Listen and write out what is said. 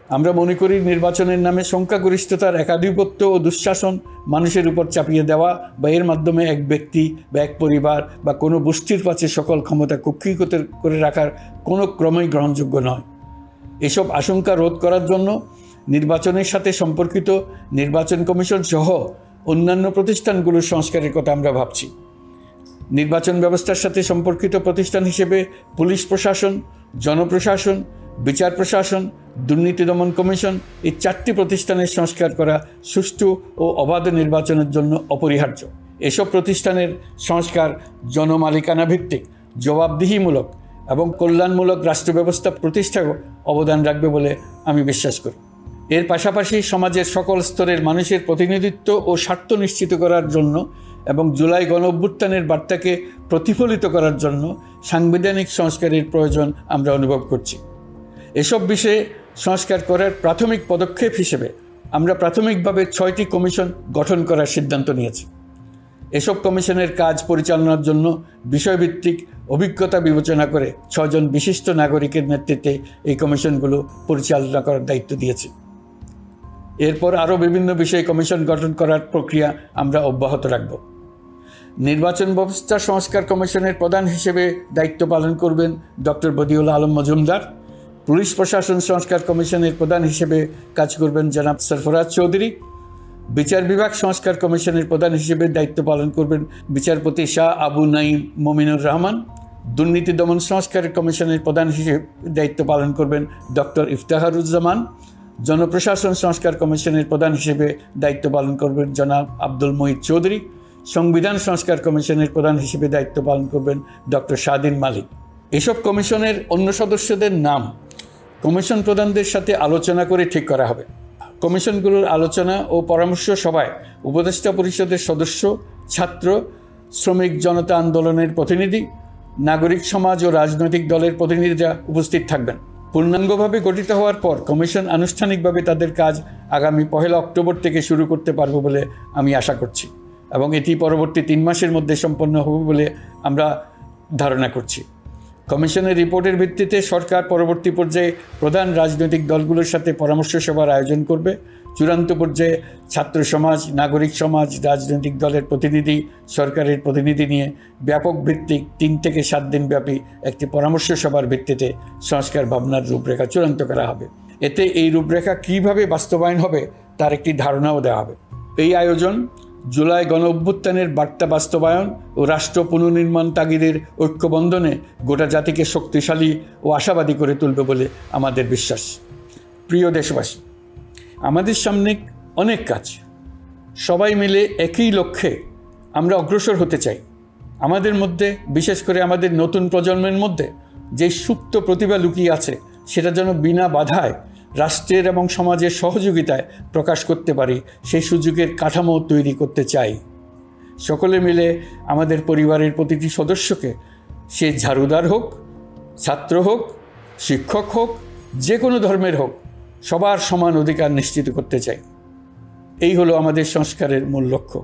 আমরা মনে করি নির্বাচনের নামে সংখ্যাগরিষ্ঠতার একাধিপত্য ও দুঃশাসন মানুষের উপর চাপিয়ে দেওয়া বা এর মাধ্যমে এক ব্যক্তি বা এক পরিবার বা কোনো গোষ্ঠীর কাছে সকল ক্ষমতা কক্ষীগত করে রাখার কোনো ক্রমেই গ্রহণযোগ্য নয়। এসব আশঙ্কা রোধ করার জন্য নির্বাচনের সাথে সম্পর্কিত নির্বাচন কমিশন সহ অন্যান্য প্রতিষ্ঠানগুলোর সংস্কারের কথা আমরা ভাবছি। নির্বাচন ব্যবস্থার সাথে সম্পর্কিত প্রতিষ্ঠান হিসেবে পুলিশ প্রশাসন, জনপ্রশাসন, বিচার প্রশাসন, দুর্নীতি দমন কমিশন এই 4টি প্রতিষ্ঠানের সংস্কার করা সুষ্ঠু ও অবাধ নির্বাচনের জন্য অপরিহার্য। এসব প্রতিষ্ঠানের সংস্কার জনমালিকানা ভিত্তিক, জবাবদিহিমূলক এবং কল্যাণমূলক রাষ্ট্র ব্যবস্থা প্রতিষ্ঠায় অবদান রাখবে বলে আমি বিশ্বাস করি। এর পাশাপাশি সমাজের সকল স্তরের মানুষের প্রতিনিধিত্ব ও স্বার্থ নিশ্চিত করার জন্য এবং জুলাই গণঅভ্যুত্থানের বার্তাকে প্রতিফলিত করার জন্য সাংবিধানিক সংস্কারের প্রয়োজন আমরা অনুভব করছি। এসব বিষয়ে সংস্কার করার প্রাথমিক পদক্ষেপ হিসেবে আমরা প্রাথমিকভাবে 6টি কমিশন গঠন করার সিদ্ধান্ত নিয়েছি। এসব কমিশনের কাজ পরিচালনার জন্য বিষয়ভিত্তিক অভিজ্ঞতা বিবেচনা করে 6 জন বিশিষ্ট নাগরিকের নেতৃত্বে এই কমিশনগুলো পরিচালনা করার দায়িত্ব দিয়েছি। এরপর আরও বিভিন্ন বিষয়ে কমিশন গঠন করার প্রক্রিয়া আমরা অব্যাহত রাখব। নির্বাচন ব্যবস্থা সংস্কার কমিশনের প্রধান হিসেবে দায়িত্ব পালন করবেন ডক্টর বদিউল আলম মজুমদার। পুলিশ প্রশাসন সংস্কার কমিশনের প্রধান হিসেবে কাজ করবেন জনাব সরফরাজ চৌধুরী। বিচার বিভাগ সংস্কার কমিশনের প্রধান হিসেবে দায়িত্ব পালন করবেন বিচারপতি শাহ আবু নাঈম মমিনুর রহমান। দুর্নীতি দমন সংস্কার কমিশনের প্রধান হিসেবে দায়িত্ব পালন করবেন ডক্টর ইফতেখারুজ্জামান। জনপ্রশাসন সংস্কার কমিশনের প্রধান হিসেবে দায়িত্ব পালন করবেন জনাব আব্দুল মুহিত চৌধুরী। সংবিধান সংস্কার কমিশনের প্রধান হিসেবে দায়িত্ব পালন করবেন ডক্টর শাহদিন মালিক। এসব কমিশনের অন্য সদস্যদের নাম কমিশন প্রধানদের সাথে আলোচনা করে ঠিক করা হবে। কমিশনগুলোর আলোচনা ও পরামর্শ সভায় উপদেষ্টা পরিষদের সদস্য, ছাত্র, শ্রমিক জনতা আন্দোলনের প্রতিনিধি, নাগরিক সমাজ ও রাজনৈতিক দলের প্রতিনিধিরা উপস্থিত থাকবেন। পূর্ণাঙ্গভাবে গঠিত হওয়ার পর কমিশন আনুষ্ঠানিকভাবে তাদের কাজ আগামী 1 অক্টোবর থেকে শুরু করতে পারবে বলে আমি আশা করছি এবং এটি পরবর্তী 3 মাসের মধ্যে সম্পন্ন হবে বলে আমরা ধারণা করছি। কমিশনের রিপোর্টের ভিত্তিতে সরকার পরবর্তী পর্যায়ে প্রধান রাজনৈতিক দলগুলোর সাথে পরামর্শ সভার আয়োজন করবে। চূড়ান্ত পর্যায়ে ছাত্র সমাজ, নাগরিক সমাজ, রাজনৈতিক দলের প্রতিনিধি, সরকারের প্রতিনিধি নিয়ে ব্যাপক ভিত্তিক 3 থেকে 7 দিন ব্যাপী একটি পরামর্শ সভার ভিত্তিতে সংস্কার ভাবনার রূপরেখা চূড়ান্ত করা হবে। এতে এই রূপরেখা কীভাবে বাস্তবায়ন হবে তার একটি ধারণাও দেওয়া হবে। এই আয়োজন জুলাই গণঅভ্যুত্থানের বার্তা বাস্তবায়ন ও রাষ্ট্র পুনর্নির্মাণ তাগিদের ঐক্যবন্ধনে গোটা জাতিকে শক্তিশালী ও আশাবাদী করে তুলবে বলে আমাদের বিশ্বাস। প্রিয় দেশবাসী, আমাদের সামনে অনেক কাজ। সবাই মিলে একই লক্ষ্যে আমরা অগ্রসর হতে চাই। আমাদের মধ্যে, বিশেষ করে আমাদের নতুন প্রজন্মের মধ্যে যে সুপ্ত প্রতিভা লুকিয়ে আছে সেটা যেন বিনা বাধায় রাষ্ট্রের এবং সমাজের সহযোগিতায় প্রকাশ করতে পারি, সেই সুযোগের কাঠামো তৈরি করতে চাই। সকলে মিলে আমাদের পরিবারের প্রতিটি সদস্যকে, সে ঝাড়ুদার হোক, ছাত্র হোক, শিক্ষক হোক, যে কোনো ধর্মের হোক, সবার সমান অধিকার নিশ্চিত করতে চাই। এই হলো আমাদের সংস্কারের মূল লক্ষ্য।